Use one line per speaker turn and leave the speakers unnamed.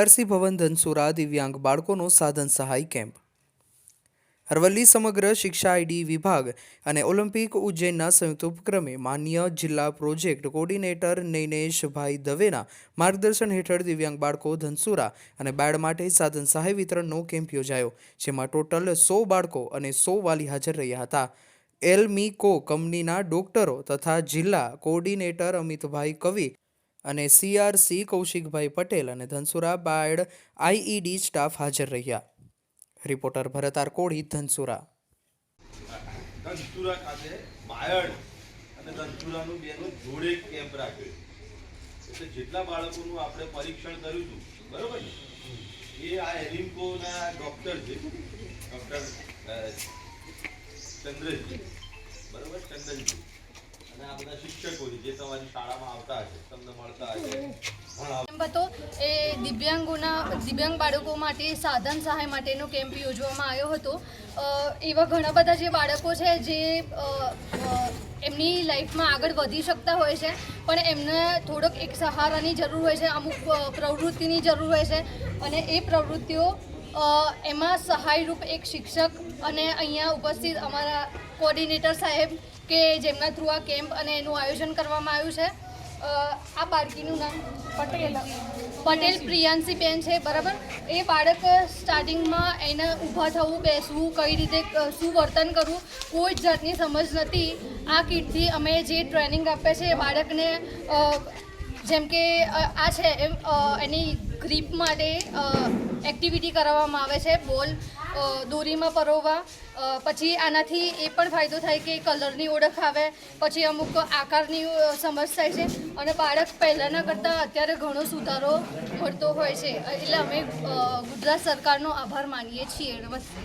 CRC ભવન ધનસુરા દિવ્યાંગ બાળકોનો સાધન સહાય કેમ્પ. અરવલ્લી સમગ્ર શિક્ષા આઈડી વિભાગ અને ઓલિમ્પિક ઉજ્જૈનના સંયુક્ત ઉપક્રમે માન્ય જિલ્લા પ્રોજેક્ટ કોર્ડિનેટર નૈનેશભાઈ દવેના માર્ગદર્શન હેઠળ દિવ્યાંગ બાળકો ધનસુરા અને બાળ માટે સાધન સહાય વિતરણનો કેમ્પ યોજાયો, જેમાં ટોટલ 100 બાળકો અને 100 વાલી હાજર રહ્યા હતા. એલ્મિકો કંપનીના ડોક્ટરો તથા જિલ્લા કોર્ડિનેટર અમિતભાઈ કવિ અને CRC કૌશિકભાઈ પટેલ અને ધનસુરા બાળ IED સ્ટાફ હાજર રહ્યા. રિપોર્ટર ભરત આર કોળી, ધનસુરા.
ધનસુરા ખાતે બાયડ અને ધનસુરાનું બેનું જોડે કેમ્પ રાખ્યો. એટલે જેટલા બાળકોનું આપણે પરીક્ષણ કર્યું હતું, બરોબર ને, એ આ એલિમ્કોના ડૉક્ટર છે, ડૉક્ટર ચંદ્રજી, બરોબર, ચંદનજી, અને આ બધા શિક્ષકો છે જે તમારી શાળામાં આવતા હશે, તમને મળતા હશે.
એ દિવ્યાંગ બાળકો માટે સાધન સહાય માટેનો કેમ્પ યોજવામાં આવ્યો હતો. એવા ઘણા બધા જે બાળકો છે જે એમની લાઈફમાં આગળ વધી શકતા હોય છે, પણ એમને થોડોક એક સહારાની જરૂર હોય છે, અમુક પ્રવૃત્તિની જરૂર હોય છે, અને એ પ્રવૃત્તિઓ એમાં સહાયરૂપ એક શિક્ષક અને અહીંયા ઉપસ્થિત અમારા કોર્ડિનેટર સાહેબ કે જેમના થ્રુ આ કેમ્પ અને એનું આયોજન કરવામાં આવ્યું છે. આ બાળકીનું નામ પટેલ પ્રિયાંશીબેન છે, બરાબર. એ બાળક સ્ટાર્ટિંગમાં એને ઊભા થવું, બેસવું, કઈ રીતે શું વર્તન કરવું, કોઈ જ જાતની સમજ નથી. આ કીટથી અમે જે ટ્રેનિંગ આપે છે એ બાળકને જેમ કે આ છે એમ એની ગ્રીપ માટે એક્ટિવિટી કરાવવામાં આવે છે, બોલ દોરીમાં પરોવવા. પછી આનાથી એ પણ ફાયદો થાય કે કલરની ઓળખ આવે, પછી અમુક આકારની સમજ થાય છે, અને બાળક પહેલાંના કરતાં અત્યારે ઘણો સુધારો મળતો હોય છે. એટલે અમે ગુજરાત સરકારનો આભાર માનીએ છીએ. નમસ્તે.